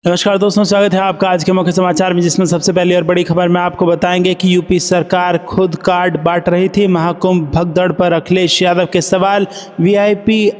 नमस्कार दोस्तों, स्वागत है आपका आज के मुख्य समाचार में, जिसमें सबसे पहली और बड़ी खबर में आपको बताएंगे कि यूपी सरकार खुद कार्ड बांट रही थी। महाकुंभ भगदड़ पर अखिलेश यादव के सवाल, वीआईपी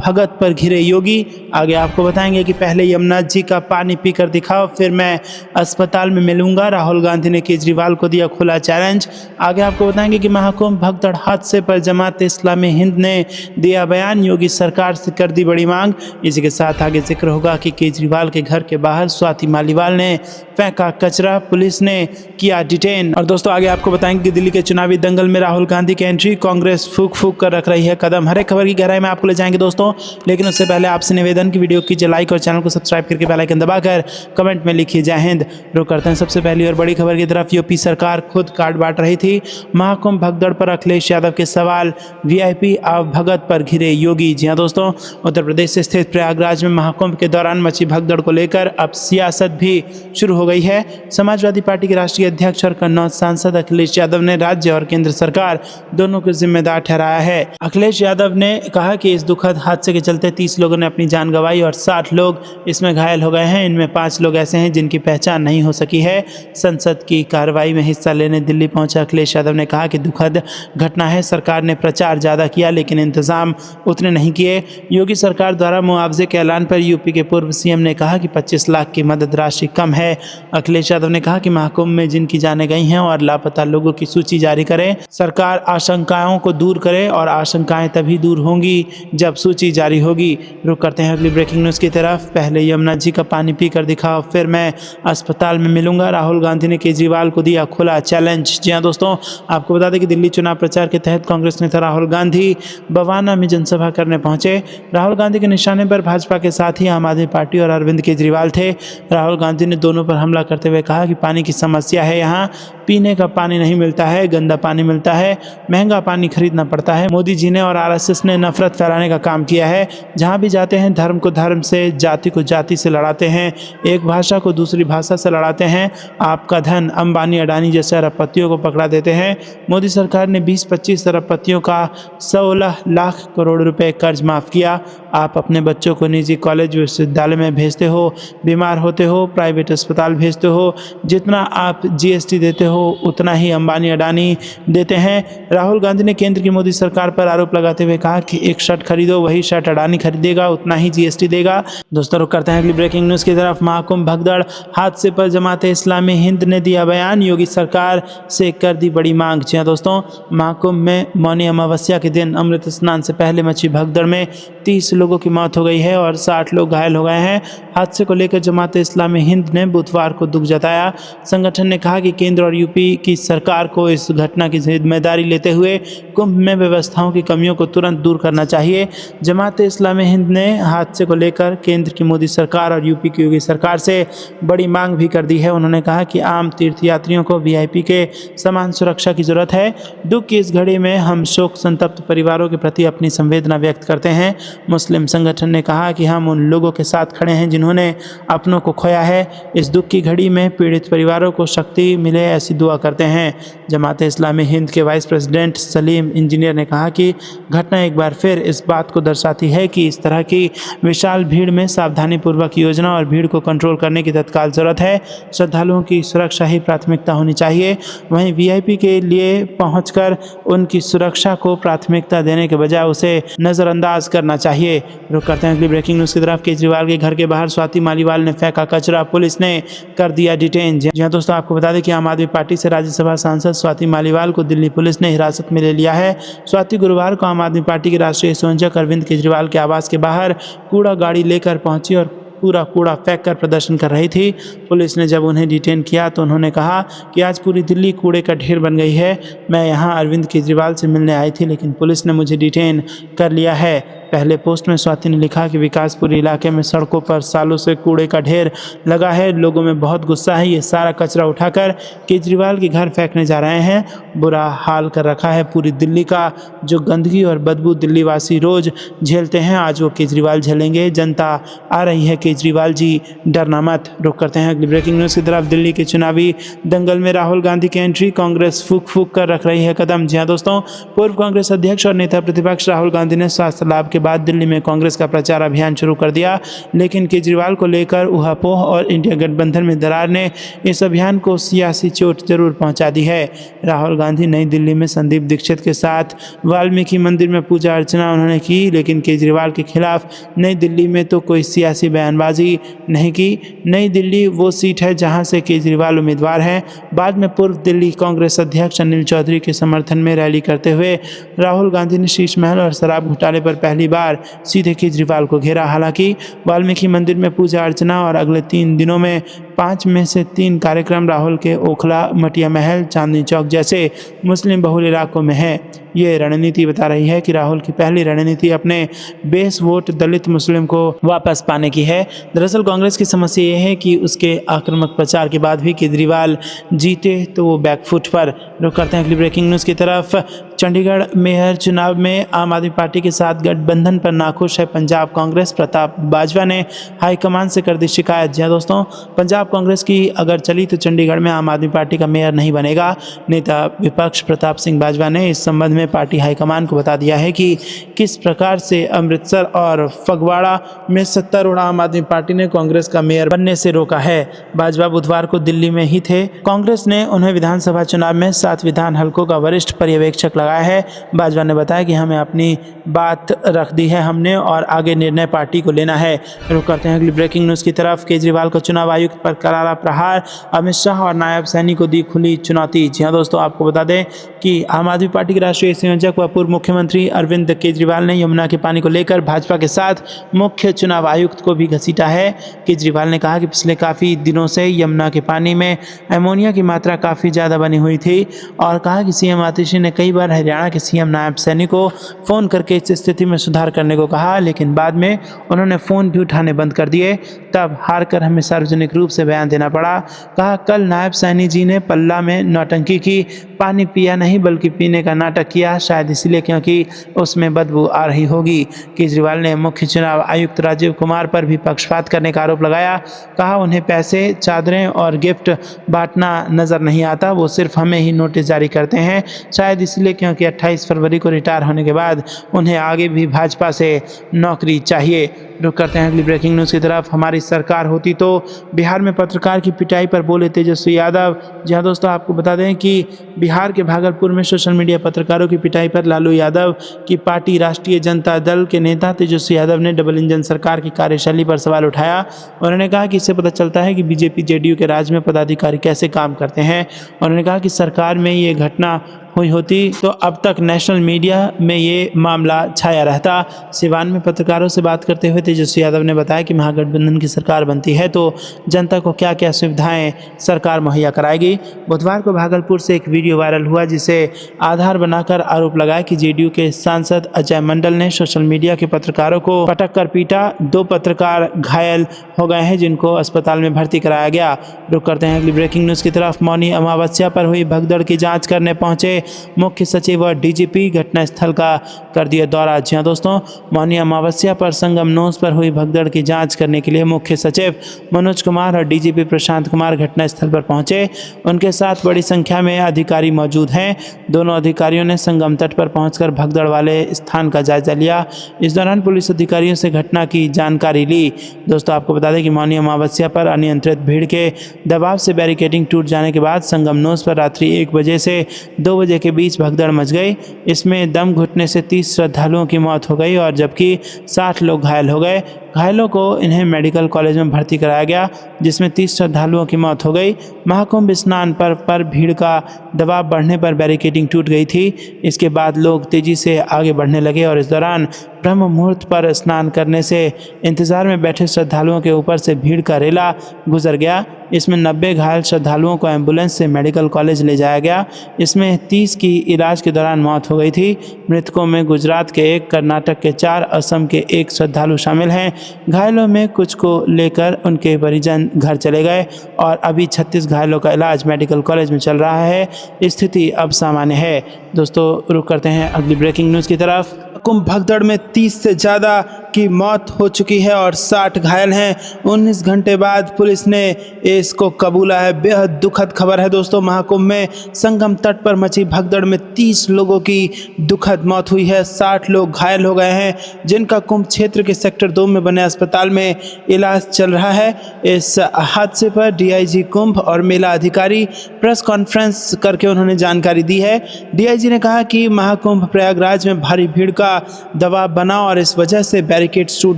भगत पर घिरे योगी। आगे आपको बताएंगे कि पहले यमुना जी का पानी पीकर दिखाओ, फिर मैं अस्पताल में मिलूंगा। राहुल गांधी ने केजरीवाल को दिया खुला चैलेंज। आगे आपको बताएंगे कि महाकुंभ भगदड़ हादसे पर जमात-ए-इस्लामी हिंद ने दिया बयान, योगी सरकार से कर दी बड़ी मांग। इसी के साथ आगे जिक्र होगा कि केजरीवाल के घर के बाहर स्वाति मालीवाल ने फेंका कचरा, पुलिस ने किया डिटेन। और दोस्तों आगे आपको बताएंगे कि दिल्ली के चुनावी दंगल में राहुल गांधी की एंट्री, कांग्रेस फूक फूक कर रख रही है कदम। हर एक खबर की गहराई में आपको ले जाएंगे दोस्तों, लेकिन उससे पहले आपसे निवेदन की वीडियो कीजिए लाइक और चैनल को सब्सक्राइब करके बेल आइकन दबाकर कमेंट में लिखिए जय हिंद। रुक करते हैं सबसे पहली और बड़ी खबर की तरफ। यूपी सरकार खुद कार्ड बांट रही थी। महाकुंभ भगदड़ पर अखिलेश यादव के सवाल, वीआईपी भगत पर घिरे योगी। जी हाँ दोस्तों, उत्तर प्रदेश से स्थित प्रयागराज में महाकुंभ के दौरान मची भगदड़ को लेकर अब सियासत भी शुरू हो गई है। समाजवादी पार्टी के राष्ट्रीय अध्यक्ष और कन्नौज सांसद अखिलेश यादव ने राज्य और केंद्र सरकार दोनों को जिम्मेदार ठहराया है। अखिलेश यादव ने कहा कि इस दुखद हादसे के चलते 30 लोगों ने अपनी जान गंवाई और 60 लोग इसमें घायल हो गए हैं। इनमें 5 लोग ऐसे हैं जिनकी पहचान नहीं हो सकी है। संसद की कार्रवाई में हिस्सा लेने दिल्ली पहुंचे अखिलेश यादव ने कहा कि दुखद घटना है, सरकार ने प्रचार ज्यादा किया लेकिन इंतजाम उतने नहीं किए। योगी सरकार द्वारा मुआवजे के ऐलान पर यूपी के पूर्व सीएम ने कहा कि 25 लाख की मदद राशि कम है। अखिलेश यादव ने कहा कि महाकुंभ में जिनकी जानें गई हैं और लापता लोगों की सूची जारी करें, सरकार आशंकाओं को दूर करे और आशंकाएं तभी दूर होंगी जब सूची जारी होगी। रुक करते हैं अगली ब्रेकिंग न्यूज की तरफ। पहले यमुना जी का पानी पीकर दिखाओ, फिर मैं अस्पताल में मिलूंगा। राहुल गांधी ने केजरीवाल को दिया खुला चैलेंज। जी हाँ दोस्तों, आपको बता दें कि दिल्ली चुनाव प्रचार के तहत कांग्रेस नेता राहुल गांधी बवाना में जनसभा करने पहुंचे। राहुल गांधी के निशाने पर भाजपा के साथ ही आम आदमी पार्टी और अरविंद केजरीवाल थे। राहुल गांधी ने दोनों पर हमला करते हुए कहा कि पानी की समस्या है, यहाँ पीने का पानी नहीं मिलता है, गंदा पानी मिलता है, महंगा पानी खरीदना पड़ता है। मोदी जी ने और आरएसएस ने नफरत फैलाने का काम किया है। जहाँ भी जाते हैं धर्म को धर्म से, जाति को जाति से लड़ाते हैं, एक भाषा को दूसरी भाषा से लड़ाते हैं। आपका धन अंबानी अडानी जैसे अरबपतियों को पकड़ा देते हैं। मोदी सरकार ने 20-25 अरबपतियों का 16 लाख करोड़ रुपए कर्ज माफ़ किया। आप अपने बच्चों को निजी कॉलेज विश्वविद्यालय में भेजते हो, बीमार होते हो प्राइवेट अस्पताल भेजते हो, जितना आप जीएसटी देते हो उतना ही अंबानी अडानी देते हैं। राहुल गांधी ने केंद्र की मोदी सरकार पर आरोप लगाते हुए कहा कि एक शर्ट खरीदो, वही शर्ट अडानी खरीदेगा, उतना ही जीएसटी देगा। दोस्तों रुक करते हैं अगली ब्रेकिंग न्यूज़ की तरफ। महाकुंभ भगदड़ हादसे पर जमात-ए-इस्लामी हिंद ने दिया बयान, योगी सरकार से कर दी बड़ी मांग। जी हाँ दोस्तों, महाकुंभ में मौनी अमावस्या के दिन अमृत स्नान से पहले मची भगदड़ में 30 लोगों की मौत हो गई है और 60 लोग घायल हो गए हैं। हादसे को लेकर जमात-ए-इस्लामी हिंद ने बुधवार को दुख जताया। संगठन ने कहा कि केंद्र और यूपी की सरकार को इस घटना की जिम्मेदारी लेते हुए कुंभ में व्यवस्थाओं की कमियों को तुरंत दूर करना चाहिए। जमात-ए-इस्लामी हिंद ने हादसे को लेकर केंद्र की मोदी सरकार और यूपी की योगी सरकार से बड़ी मांग भी कर दी है। उन्होंने कहा कि आम तीर्थयात्रियों को वीआईपी के समान सुरक्षा की जरूरत है। दुख की इस घड़ी में हम शोक संतप्त परिवारों के प्रति अपनी संवेदना व्यक्त करते हैं। मुस्लिम संगठन ने कहा कि हम उन लोगों के साथ खड़े हैं जिन्होंने अपनों को खोया है। इस दुख की घड़ी में पीड़ित परिवारों को शक्ति मिले ऐसी दुआ करते हैं। जमात-ए-इस्लामी हिंद के वाइस प्रेसिडेंट सलीम इंजीनियर ने कहा कि घटना एक बार फिर इस बात को दर्शाती है कि इस तरह की विशाल भीड़ में सावधानीपूर्वक योजना और भीड़ को कंट्रोल करने की तत्काल जरूरत है। श्रद्धालुओं की सुरक्षा ही प्राथमिकता होनी चाहिए। वहीं वीआईपी के लिए पहुंचकर उनकी सुरक्षा को प्राथमिकता देने के बजाय उसे नजरअंदाज करना चाहिए। रुक करते हैं अगली ब्रेकिंग न्यूज़ की तरफ। केजरीवाल के घर के बाहर स्वाति मालीवाल ने फेंका कचरा, पुलिस ने कर दिया डिटेन। जी हाँ दोस्तों, आपको बता दें कि आम आदमी पार्टी से राज्यसभा सांसद स्वाति मालीवाल को दिल्ली पुलिस ने हिरासत में ले लिया है। स्वाति गुरुवार को आम आदमी पार्टी के राष्ट्रीय संयोजक अरविंद केजरीवाल के आवास के बाहर कूड़ा गाड़ी लेकर पहुंची और पूरा कूड़ा फेंक कर प्रदर्शन कर रही थी। पुलिस ने जब उन्हें डिटेन किया तो उन्होंने कहा कि आज पूरी दिल्ली कूड़े का ढेर बन गई है। मैं यहां अरविंद केजरीवाल से मिलने आई थी लेकिन पुलिस ने मुझे डिटेन कर लिया है। पहले पोस्ट में स्वाति ने लिखा कि विकासपुरी इलाके में सड़कों पर सालों से कूड़े का ढेर लगा है, लोगों में बहुत गुस्सा है। ये सारा कचरा उठाकर केजरीवाल के घर फेंकने जा रहे हैं। बुरा हाल कर रखा है पूरी दिल्ली का। जो गंदगी और बदबू दिल्ली वासी रोज झेलते हैं आज वो केजरीवाल झेलेंगे। जनता आ रही है, केजरीवाल जी डरना मत। रुक करते हैं अगली ब्रेकिंग न्यूज़ की तरफ। दिल्ली के चुनावी दंगल में राहुल गांधी की एंट्री, कांग्रेस फूक फूक कर रख रही है कदम। जी हाँ दोस्तों, पूर्व कांग्रेस अध्यक्ष और नेता प्रतिपक्ष राहुल गांधी ने स्वास्थ्य लाभ के बाद दिल्ली में कांग्रेस का प्रचार अभियान शुरू कर दिया, लेकिन केजरीवाल को लेकर ऊहापोह और इंडिया गठबंधन में दरार ने इस अभियान को सियासी चोट जरूर पहुंचा दी है। राहुल गांधी नई दिल्ली में संदीप दीक्षित के साथ वाल्मीकि मंदिर में पूजा अर्चना उन्होंने की, लेकिन केजरीवाल के खिलाफ नई दिल्ली में तो कोई सियासी बयानबाजी नहीं की। नई दिल्ली वो सीट है जहां से केजरीवाल उम्मीदवार हैं। बाद में पूर्व दिल्ली कांग्रेस अध्यक्ष अनिल चौधरी के समर्थन में रैली करते हुए राहुल गांधी ने शीश महल और शराब घोटाले पर पहली बार सीधे केजरीवाल को घेरा। हालांकि वाल्मीकि मंदिर में पूजा अर्चना और अगले 3 दिनों में 5 में से 3 कार्यक्रम राहुल के ओखला, मटिया महल, चांदनी चौक जैसे मुस्लिम बहुल इलाकों में है। ये रणनीति बता रही है कि राहुल की पहली रणनीति अपने बेस वोट दलित मुस्लिम को वापस पाने की है। दरअसल कांग्रेस की समस्या ये है कि उसके आक्रामक प्रचार के बाद भी केजरीवाल जीते तो वो बैकफुट पर। रुक करते हैं अगली ब्रेकिंग न्यूज़ की तरफ। चंडीगढ़ मेयर चुनाव में आम आदमी पार्टी के साथ गठबंधन पर नाखुश है पंजाब कांग्रेस। प्रताप बाजवा ने हाईकमान से कर दी शिकायत। जी हाँ दोस्तों, पंजाब कांग्रेस की अगर चली तो चंडीगढ़ में आम आदमी पार्टी का मेयर नहीं बनेगा। नेता विपक्ष प्रताप सिंह बाजवा ने इस संबंध में पार्टी हाईकमान को बता दिया है कि किस प्रकार से अमृतसर और फगवाड़ा में सत्तारूढ़ आम आदमी पार्टी ने कांग्रेस का मेयर बनने से रोका है। बाजवा बुधवार को दिल्ली में ही थे। कांग्रेस ने उन्हें विधानसभा चुनाव में 7 विधान हलकों का वरिष्ठ पर्यवेक्षक लगाया है। बाजवा ने बताया कि हमें अपनी बात रख दी है हमने और आगे निर्णय पार्टी को लेना है। रुक करते हैं अगली ब्रेकिंग न्यूज़ की तरफ। केजरीवाल को चुनाव आयुक्त पर करारा प्रहार, अमित शाह और नायब सैनी को दी खुली चुनौती। जी हाँ दोस्तों, आपको बता दें कि आम आदमी पार्टी के राष्ट्रीय संयोजक व पूर्व मुख्यमंत्री अरविंद केजरीवाल ने यमुना के पानी को लेकर भाजपा के साथ मुख्य चुनाव आयुक्त को भी घसीटा है। केजरीवाल ने कहा कि पिछले काफ़ी दिनों से यमुना के पानी में अमोनिया की मात्रा काफ़ी ज़्यादा बनी हुई थी और कहा कि सीएम आतिशी ने कई बार हरियाणा के सीएम नायब सैनी को फ़ोन करके इस स्थिति में सुधार करने को कहा, लेकिन बाद में उन्होंने फ़ोन भी उठाने बंद कर दिए। तब हार कर हमें सार्वजनिक रूप से बयान देना पड़ा। कहा कल नायब सैनी जी ने पल्ला में नौटंकी की, पानी पिया नहीं बल्कि पीने का नाटक किया, शायद इसलिए क्योंकि उसमें बदबू आ रही होगी। केजरीवाल ने मुख्य चुनाव आयुक्त राजीव कुमार पर भी पक्षपात करने का आरोप लगाया। कहा उन्हें पैसे, चादरें और गिफ्ट बांटना नज़र नहीं आता, वो सिर्फ हमें ही नोटिस जारी करते हैं, शायद इसलिए क्योंकि 28 फरवरी को रिटायर होने के बाद उन्हें आगे भी भाजपा से नौकरी चाहिए। रुक करते हैं अगली ब्रेकिंग न्यूज़ की तरफ। हमारी सरकार होती तो बिहार में पत्रकार की पिटाई पर बोले तेजस्वी यादव। जी हाँ दोस्तों, आपको बता दें कि बिहार के भागलपुर में सोशल मीडिया पत्रकारों की पिटाई पर लालू यादव की पार्टी राष्ट्रीय जनता दल के नेता तेजस्वी यादव ने डबल इंजन सरकार की कार्यशैली पर सवाल उठाया। उन्होंने कहा कि इससे पता चलता है कि बीजेपी जेडीयू के राज में पदाधिकारी कैसे काम करते हैं। उन्होंने कहा कि सरकार में ये घटना हुई होती तो अब तक नेशनल मीडिया में ये मामला छाया रहता। सिवान में पत्रकारों से बात करते हुए तेजस्वी यादव ने बताया कि महागठबंधन की सरकार बनती है तो जनता को क्या क्या सुविधाएं सरकार मुहैया कराएगी। बुधवार को भागलपुर से एक वीडियो वायरल हुआ जिसे आधार बनाकर आरोप लगाया कि जेडीयू के सांसद अजय मंडल ने सोशल मीडिया के पत्रकारों को पटक कर पीटा। 2 पत्रकार घायल हो गए हैं जिनको अस्पताल में भर्ती कराया गया। रुक करते हैं अगली ब्रेकिंग न्यूज़ की तरफ। मौनी अमावस्या पर हुई भगदड़ की जाँच करने पहुँचे मुख्य सचिव व डीजीपी, घटनास्थल का कर दिया दौरा। जी हाँ दोस्तों, मौनी अमावस्या पर संगम नोस पर हुई भगदड़ की जांच करने के लिए मुख्य सचिव मनोज कुमार और डीजीपी प्रशांत कुमार घटनास्थल पर पहुंचे। उनके साथ बड़ी संख्या में अधिकारी मौजूद हैं। दोनों अधिकारियों ने संगम तट पर पहुंचकर भगदड़ वाले स्थान का जायजा लिया। इस दौरान पुलिस अधिकारियों से घटना की जानकारी ली। दोस्तों, आपको बता दें कि मौनी अमावस्या पर अनियंत्रित भीड़ के दबाव से बैरिकेडिंग टूट जाने के बाद संगम नोस पर रात्रि 1 बजे से 2 बजे के बीच भगदड़ मच गई। इसमें दम घुटने से 30 श्रद्धालुओं की मौत हो गई और जबकि 60 लोग घायल हो गए। घायलों को इन्हें मेडिकल कॉलेज में भर्ती कराया गया जिसमें 30 श्रद्धालुओं की मौत हो गई। महाकुंभ स्नान पर भीड़ का दबाव बढ़ने पर बैरिकेडिंग टूट गई थी। इसके बाद लोग तेजी से आगे बढ़ने लगे और इस दौरान ब्रह्म मुहूर्त पर स्नान करने से इंतजार में बैठे श्रद्धालुओं के ऊपर से भीड़ का रेला गुजर गया। इसमें 90 घायल श्रद्धालुओं को एम्बुलेंस से मेडिकल कॉलेज ले जाया गया। इसमें 30 की इलाज के दौरान मौत हो गई थी। मृतकों में गुजरात के 1, कर्नाटक के 4, असम के 1 श्रद्धालु शामिल हैं। घायलों में कुछ को लेकर उनके परिजन घर चले गए और अभी 36 घायलों का इलाज मेडिकल कॉलेज में चल रहा है। स्थिति अब सामान्य है। दोस्तों, रुक करते हैं अगली ब्रेकिंग न्यूज़ की तरफ। कुंभ भगदड़ में 30 से ज़्यादा की मौत हो चुकी है और 60 घायल हैं। 19 घंटे बाद पुलिस ने इसको कबूला है। बेहद दुखद खबर है दोस्तों। महाकुंभ में संगम तट पर मची भगदड़ में 30 लोगों की दुखद मौत हुई है। 60 लोग घायल हो गए हैं, जिनका कुंभ क्षेत्र के सेक्टर 2 में बने अस्पताल में इलाज चल रहा है। इस हादसे पर डीआईजी कुंभ और मेला अधिकारी प्रेस कॉन्फ्रेंस करके उन्होंने जानकारी दी है। डीआईजी ने कहा कि महाकुंभ प्रयागराज में भारी भीड़ का दबाव बना और इस वजह से बैरिकेड्स टूट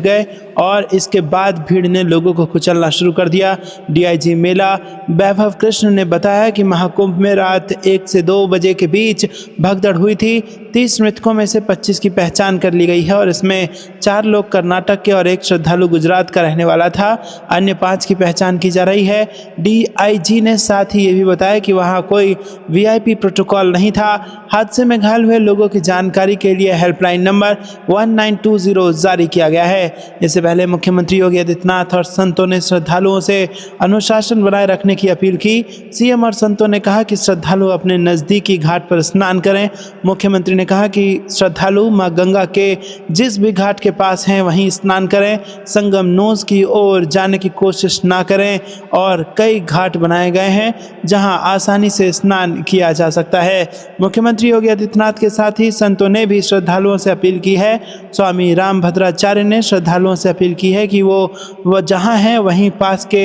गए और इसके बाद भीड़ ने लोगों को कुचलना शुरू कर दिया। डीआईजी मेला वैभव कृष्ण ने बताया कि महाकुंभ में रात 1 से 2 बजे के बीच भगदड़ हुई थी। 30 मृतकों में से 25 की पहचान कर ली गई है और इसमें 4 लोग कर्नाटक के और 1 श्रद्धालु गुजरात का रहने वाला था। अन्य 5 की पहचान की जा रही है। डीआईजी ने साथ ही ये भी बताया कि वहां कोई वीआईपी प्रोटोकॉल नहीं था। हादसे में घायल हुए लोगों की जानकारी के लिए हेल्पलाइन नंबर 1920 जारी किया गया है। इससे पहले मुख्यमंत्री योगी आदित्यनाथ और संतों ने श्रद्धालुओं से अनुशासन बनाए रखने की अपील की। सीएम और संतों ने कहा कि श्रद्धालु अपने नज़दीकी घाट पर स्नान करें। मुख्यमंत्री ने कहा कि श्रद्धालु मां गंगा के जिस भी घाट के पास हैं वहीं स्नान करें, संगम नोज की ओर जाने की कोशिश ना करें और कई घाट बनाए गए हैं जहां आसानी से स्नान किया जा सकता है। मुख्यमंत्री योगी आदित्यनाथ के साथ ही संतों ने भी श्रद्धालुओं से अपील की है। स्वामी रामभद्राचार्य ने श्रद्धालुओं से अपील की है कि वो जहां हैं वहीं पास के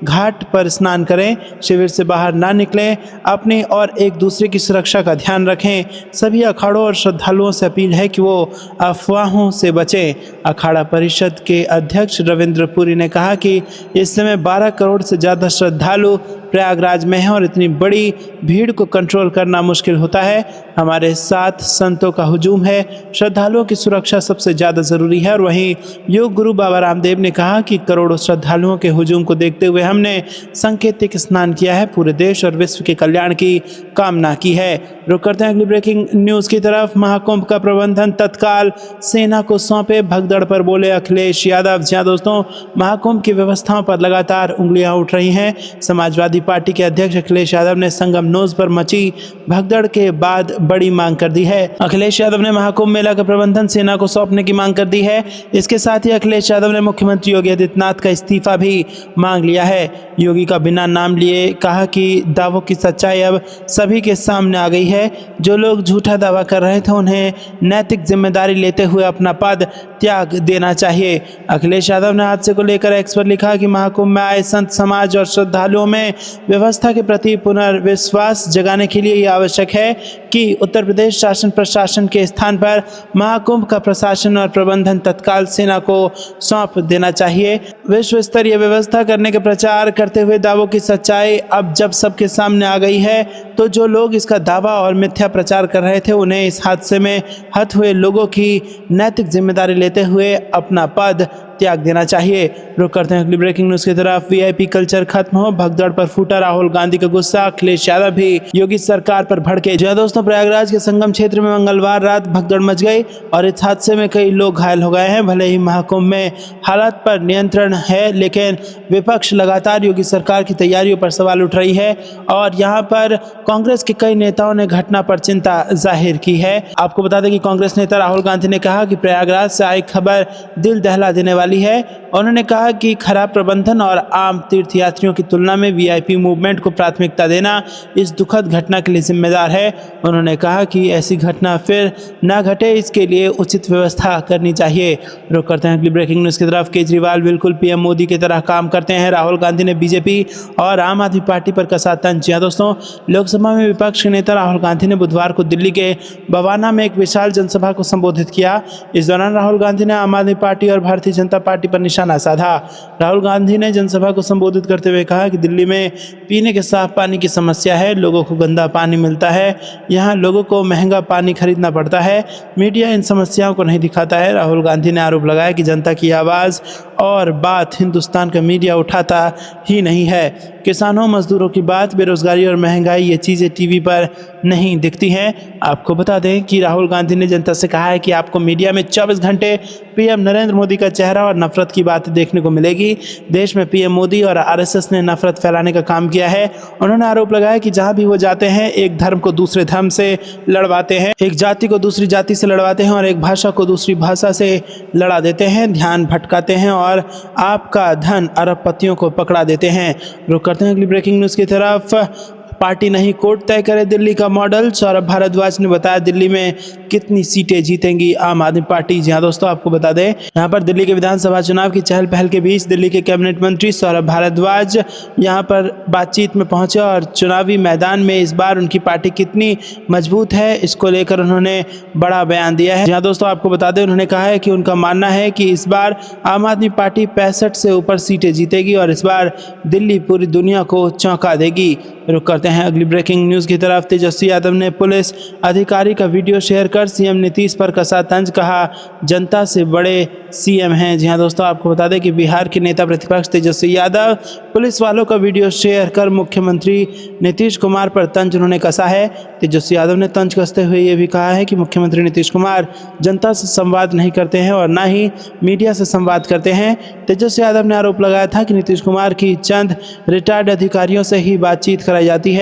घाट पर स्नान करें, शिविर से बाहर ना निकलें, अपने और एक दूसरे की सुरक्षा का ध्यान रखें। सभी अखाड़ों और श्रद्धालुओं से अपील है कि वो अफवाहों से बचें। अखाड़ा परिषद के अध्यक्ष रविंद्र पुरी ने कहा कि इस समय 12 करोड़ से ज़्यादा श्रद्धालु प्रयागराज में हैं और इतनी बड़ी भीड़ को कंट्रोल करना मुश्किल होता है। हमारे साथ संतों का हुजूम है। श्रद्धालुओं की सुरक्षा सबसे ज़्यादा ज़रूरी है। और वहीं योग गुरु बाबा रामदेव ने कहा कि करोड़ों श्रद्धालुओं के हुजूम को देखते हुए हमने सांकेतिक स्नान किया है, पूरे देश और विश्व के कल्याण की कामना की है। रुक करते हैं अगली ब्रेकिंग न्यूज़ की तरफ। महाकुंभ का प्रबंधन तत्काल सेना को सौंपे, भगदड़ पर बोले अखिलेश यादव। जी दोस्तों, महाकुंभ की व्यवस्थाओं पर लगातार उंगलियां उठ रही हैं। समाजवादी पार्टी के अध्यक्ष अखिलेश यादव ने संगम नोज पर मची भगदड़ के बाद बड़ी मांग कर दी है। अखिलेश यादव ने महाकुंभ मेला का प्रबंधन सेना को सौंपने की मांग कर दी है। इसके साथ ही अखिलेश यादव ने मुख्यमंत्री योगी आदित्यनाथ का इस्तीफा भी मांग लिया है। योगी का बिना नाम लिए कहा कि दावों की सच्चाई अब सभी के सामने आ गई है। जो लोग झूठा दावा कर रहे थे उन्हें नैतिक जिम्मेदारी लेते हुए अपना पद त्याग देना चाहिए। अखिलेश यादव ने हादसे को लेकर एक्स पर लिखा कि महाकुंभ में आए संत समाज और श्रद्धालुओं में व्यवस्था के प्रति पुनर्विश्वास जगाने के लिए यह आवश्यक है कि उत्तर प्रदेश शासन प्रशासन के स्थान पर महाकुंभ का प्रशासन और प्रबंधन तत्काल सेना को सौंप देना चाहिए। विश्व स्तरीय व्यवस्था करने के प्रचार करते हुए दावों की सच्चाई अब जब सबके सामने आ गई है, तो जो लोग इसका दावा और मिथ्या प्रचार कर रहे थे उन्हें इस हादसे में हत हुए लोगों की नैतिक जिम्मेदारी लेते हुए अपना पद त्याग देना चाहिए। रुक करते हैं अगली ब्रेकिंग न्यूज की तरफ। वीआईपी कल्चर खत्म हो, भगदड़ पर फूटा राहुल गांधी का गुस्सा, अखिलेश यादव भी योगी सरकार पर भड़के। जी दोस्तों, प्रयागराज के संगम क्षेत्र में मंगलवार रात भगदड़ मच गई और इस हादसे में कई लोग घायल हो गए हैं। भले ही महाकुंभ में हालात पर नियंत्रण है, लेकिन विपक्ष लगातार योगी सरकार की तैयारियों पर सवाल उठ रही है और यहाँ पर कांग्रेस के कई नेताओं ने घटना पर चिंता जाहिर की है। आपको बता दें कि कांग्रेस नेता राहुल गांधी ने कहा कि प्रयागराज से आई खबर दिल दहला देने वाली है। उन्होंने कहा कि खराब प्रबंधन और आम तीर्थयात्रियों की तुलना में वीआईपी मूवमेंट को प्राथमिकता देना इस दुखद घटना के लिए जिम्मेदार है। उन्होंने कहा कि ऐसी घटना फिर न घटे, इसके लिए उचित व्यवस्था करनी चाहिए। रुक करते हैं अगली ब्रेकिंग न्यूज़ की तरफ। केजरीवाल बिल्कुल पीएम मोदी की तरह काम करते हैं, राहुल गांधी ने बीजेपी और आम आदमी पार्टी पर कसा तंज। जी दोस्तों, लोकसभा में विपक्ष के नेता राहुल गांधी ने बुधवार को दिल्ली के बवाना में एक विशाल जनसभा को संबोधित किया। इस दौरान राहुल गांधी ने आम आदमी पार्टी और भारतीय जनता पार्टी पर निशाना साधा। राहुल गांधी ने जनसभा को संबोधित करते हुए कहा कि दिल्ली में पीने के साफ पानी की समस्या है, लोगों को गंदा पानी मिलता है, यहाँ लोगों को महंगा पानी खरीदना पड़ता है, मीडिया इन समस्याओं को नहीं दिखाता है। राहुल गांधी ने आरोप लगाया कि जनता की आवाज़ और बात हिंदुस्तान का मीडिया उठाता ही नहीं है। किसानों मजदूरों की बात, बेरोजगारी और महंगाई, ये चीज़ें टीवी पर नहीं दिखती हैं। आपको बता दें कि राहुल गांधी ने जनता से कहा है कि आपको मीडिया में 24 घंटे पीएम नरेंद्र मोदी का चेहरा और नफरत की बातें देखने को मिलेगी। देश में पीएम मोदी और आरएसएस ने नफरत फैलाने का काम किया है। उन्होंने आरोप लगाया कि जहां भी वो जाते हैं एक धर्म को दूसरे धर्म से लड़वाते हैं, एक जाति को दूसरी जाति से लड़वाते हैं और एक भाषा को दूसरी भाषा से लड़ा देते हैं, ध्यान भटकाते हैं और आपका धन अरबपतियों को पकड़ा देते हैं। रुक करते हैं अगली ब्रेकिंग न्यूज़ की तरफ। पार्टी नहीं कोर्ट तय करे दिल्ली का मॉडल, सौरभ भारद्वाज ने बताया दिल्ली में कितनी सीटें जीतेंगी आम आदमी पार्टी। जी हाँ दोस्तों, आपको बता दें यहाँ पर दिल्ली के विधानसभा चुनाव की चहल पहल के बीच दिल्ली के कैबिनेट मंत्री सौरभ भारद्वाज यहाँ पर बातचीत में पहुंचे और चुनावी मैदान में इस बार उनकी पार्टी कितनी मजबूत है इसको लेकर उन्होंने बड़ा बयान दिया है। जी हाँ दोस्तों, आपको बता दें उन्होंने कहा है कि उनका मानना है कि इस बार आम आदमी पार्टी 65 से ऊपर सीटें जीतेगी और इस बार दिल्ली पूरी दुनिया को चौंका देगी। रुक करते हैं अगली ब्रेकिंग न्यूज़ की तरफ। तेजस्वी यादव ने पुलिस अधिकारी का वीडियो शेयर कर सीएम नीतीश पर कसा तंज, कहा जनता से बड़े सीएम हैं। जी हाँ दोस्तों, आपको बता दें कि बिहार के नेता प्रतिपक्ष तेजस्वी यादव पुलिस वालों का वीडियो शेयर कर मुख्यमंत्री नीतीश कुमार पर तंज उन्होंने कसा है। तेजस्वी यादव ने तंज कसते हुए ये भी कहा है कि मुख्यमंत्री नीतीश कुमार जनता से संवाद नहीं करते हैं और ना ही मीडिया से संवाद करते हैं। तेजस्वी यादव ने आरोप लगाया था कि नीतीश कुमार की चंद रिटायर्ड अधिकारियों से ही बातचीत कराई जाती है।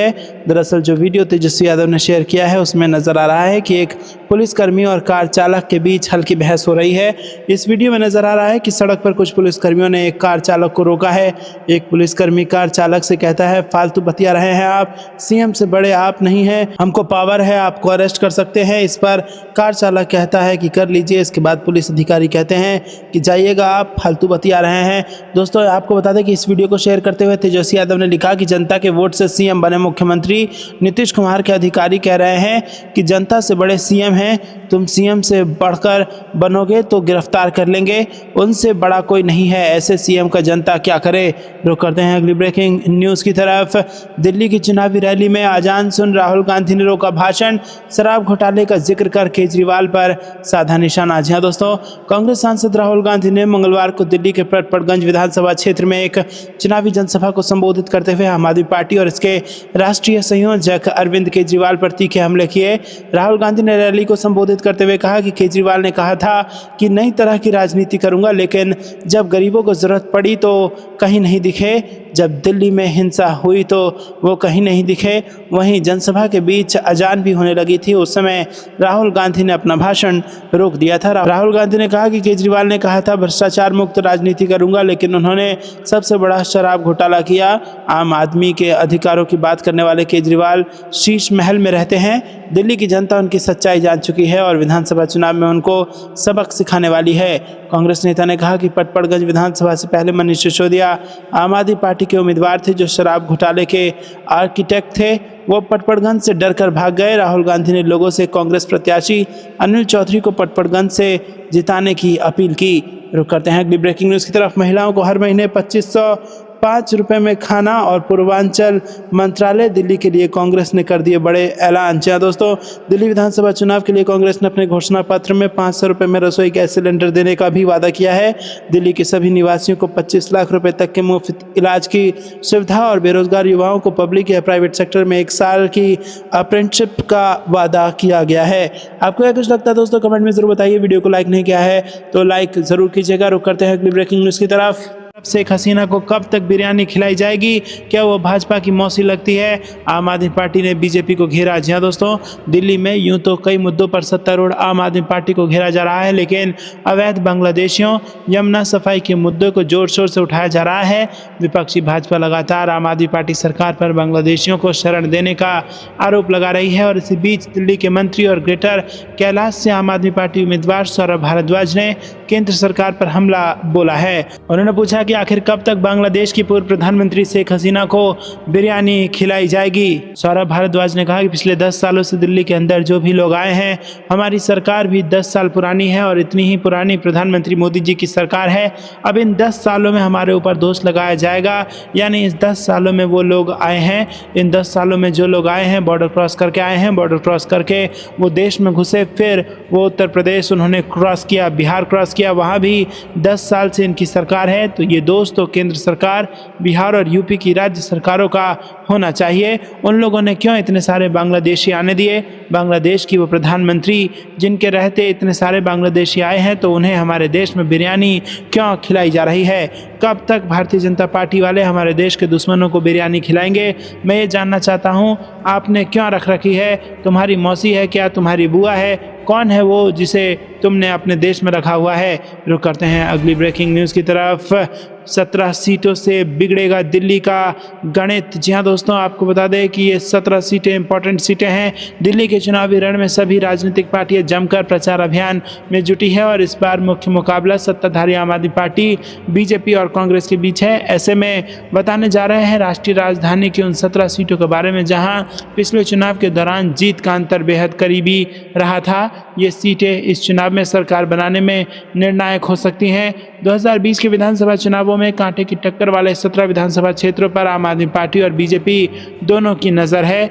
दरअसल जो वीडियो तेजस्वी यादव ने शेयर किया है उसमें नजर आ रहा है कि एक पुलिसकर्मी और कार चालक के बीच हल्की बहस हो रही है। इस वीडियो में नजर आ रहा है कि सड़क पर कुछ पुलिसकर्मियों ने एक कार चालक को रोका है। एक पुलिसकर्मी कार चालक से कहता है, फालतू बतिया रहे हैं आप, सीएम से बड़े आप नहीं हैं, हमको पावर है, आपको अरेस्ट कर सकते हैं। इस पर कार चालक कहता है कि कर लीजिए। इसके बाद पुलिस अधिकारी कहते हैं कि जाइएगा आप, फालतू बतिया रहे हैं। दोस्तों, आपको बता दें कि इस वीडियो को शेयर करते हुए तेजस्वी यादव ने लिखा कि जनता के वोट से सीएम बने मुख्यमंत्री नीतीश कुमार के अधिकारी कह रहे हैं कि जनता से बड़े सीएम हैं, तुम सीएम से बढ़कर बनोगे तो गिरफ्तार कर लेंगे, उनसे बड़ा कोई नहीं है, ऐसे सीएम का जनता क्या करे। रुक करते हैं अगली ब्रेकिंग न्यूज़ की तरफ। दिल्ली की चुनावी रैली में अजान सुन राहुल गांधी ने रोका भाषण, शराब घोटाले का जिक्र कर केजरीवाल पर साधा निशाना। जी हाँ दोस्तों, कांग्रेस सांसद राहुल गांधी ने मंगलवार को दिल्ली के पटपड़गंज विधानसभा क्षेत्र में एक चुनावी जनसभा को संबोधित करते हुए आम आदमी पार्टी और इसके राष्ट्रीय संयोजक अरविंद केजरीवाल पर तीखे हमले किए। राहुल गांधी ने रैली को संबोधित करते हुए कहा कि केजरीवाल ने कहा था कि नई तरह की राजनीति करूंगा, लेकिन जब गरीबों को जरूरत पड़ी तो कहीं नहीं दिखे, जब दिल्ली में हिंसा हुई तो वो कहीं नहीं दिखे। वहीं जनसभा के बीच अजान भी होने लगी थी, उस समय राहुल गांधी ने अपना भाषण रोक दिया था। राहुल गांधी ने कहा कि केजरीवाल ने कहा था भ्रष्टाचार मुक्त राजनीति करूंगा, लेकिन उन्होंने सबसे बड़ा शराब घोटाला किया। आम आदमी के अधिकारों की बात करने वाले केजरीवाल शीश महल में रहते हैं। दिल्ली की जनता उनकी सच्चाई जान चुकी है और विधानसभा चुनाव में उनको सबक सिखाने वाली है। कांग्रेस नेता ने कहा कि पटपड़गंज विधानसभा से पहले मनीष सिसोदिया आम आदमी पार्टी के उम्मीदवार थे जो शराब घोटाले के आर्किटेक्ट थे, वो पटपड़गंज से डरकर भाग गए। राहुल गांधी ने लोगों से कांग्रेस प्रत्याशी अनिल चौधरी को पटपड़गंज से जिताने की अपील की। रुक करते हैं अगली ब्रेकिंग न्यूज़ की तरफ। महिलाओं को हर महीने 2505 रुपये में खाना और पूर्वांचल मंत्रालय दिल्ली के लिए कांग्रेस ने कर दिए बड़े ऐलान। जी दोस्तों, दिल्ली विधानसभा चुनाव के लिए कांग्रेस ने अपने घोषणा पत्र में 500 रुपये में रसोई गैस सिलेंडर देने का भी वादा किया है। दिल्ली के सभी निवासियों को 25 लाख रुपए तक के मुफ्त इलाज की सुविधा और बेरोजगार युवाओं को पब्लिक या प्राइवेट सेक्टर में 1 साल की अप्रेंटिसशिप का वादा किया गया है। आपको क्या कुछ लगता है दोस्तों, कमेंट में जरूर बताइए। वीडियो को लाइक नहीं किया है तो लाइक जरूर कीजिएगा। रुक करते हैं अगली ब्रेकिंग न्यूज़ की तरफ। शेख हसीना को कब तक बिरयानी खिलाई जाएगी, क्या वो भाजपा की मौसी लगती है? आम आदमी पार्टी ने बीजेपी को घेरा। जी हाँ दोस्तों, दिल्ली में यूं तो कई मुद्दों पर सत्तारूढ़ आम आदमी पार्टी को घेरा जा रहा है, लेकिन अवैध बांग्लादेशियों, यमुना सफाई के मुद्दों को जोर शोर से उठाया जा रहा है। विपक्षी भाजपा लगातार आम आदमी पार्टी सरकार पर बांग्लादेशियों को शरण देने का आरोप लगा रही है और इसी बीच दिल्ली के मंत्री और ग्रेटर कैलाश से आम आदमी पार्टी उम्मीदवार सौरभ भारद्वाज ने केंद्र सरकार पर हमला बोला है। उन्होंने पूछा कि आखिर कब तक बांग्लादेश की पूर्व प्रधानमंत्री शेख हसीना को बिरयानी खिलाई जाएगी। सौरभ भारद्वाज ने कहा कि पिछले 10 सालों से दिल्ली के अंदर जो भी लोग आए हैं, हमारी सरकार भी 10 साल पुरानी है और इतनी ही पुरानी प्रधानमंत्री मोदी जी की सरकार है। अब इन 10 सालों में हमारे ऊपर दोष लगाया जाएगा, यानी इस 10 सालों में वो लोग आए हैं, इन 10 सालों में जो लोग आए हैं बॉर्डर क्रॉस करके आए हैं, बॉर्डर क्रॉस करके वो देश में घुसे, फिर वो उत्तर प्रदेश उन्होंने क्रॉस किया, बिहार क्रॉस किया, वहाँ भी 10 साल से इनकी सरकार है। तो ये दोष तो केंद्र सरकार, बिहार और यूपी की राज्य सरकारों का होना चाहिए। उन लोगों ने क्यों इतने सारे बांग्लादेशी आने दिए? बांग्लादेश की वो प्रधानमंत्री जिनके रहते इतने सारे बांग्लादेशी आए हैं, तो उन्हें हमारे देश में बिरयानी क्यों खिलाई जा रही है? कब तक भारतीय जनता पार्टी वाले हमारे देश के दुश्मनों को बिरयानी खिलाएंगे? मैं ये जानना चाहता हूँ, आपने क्यों रख रखी है? तुम्हारी मौसी है क्या? तुम्हारी बुआ है? कौन है वो जिसे तुमने अपने देश में रखा हुआ है? रुक करते हैं अगली ब्रेकिंग न्यूज़ की तरफ। 17 सीटों से बिगड़ेगा दिल्ली का गणित। जी हाँ दोस्तों, आपको बता दें कि ये 17 सीटें इंपॉर्टेंट सीटें हैं। दिल्ली के चुनावी रण में सभी राजनीतिक पार्टियां जमकर प्रचार अभियान में जुटी है और इस बार मुख्य मुकाबला सत्ताधारी आम आदमी पार्टी, बीजेपी और कांग्रेस के बीच है। ऐसे में बताने जा रहे हैं राष्ट्रीय राजधानी की उन 17 सीटों के बारे में जहां पिछले चुनाव के दौरान जीत का अंतर बेहद करीबी रहा था। ये सीटें इस चुनाव में सरकार बनाने में निर्णायक हो सकती हैं। 2020 के विधानसभा चुनावों में कांटे की टक्कर वाले 17 विधानसभा क्षेत्रों पर आम आदमी पार्टी और बीजेपी दोनों की नज़र है।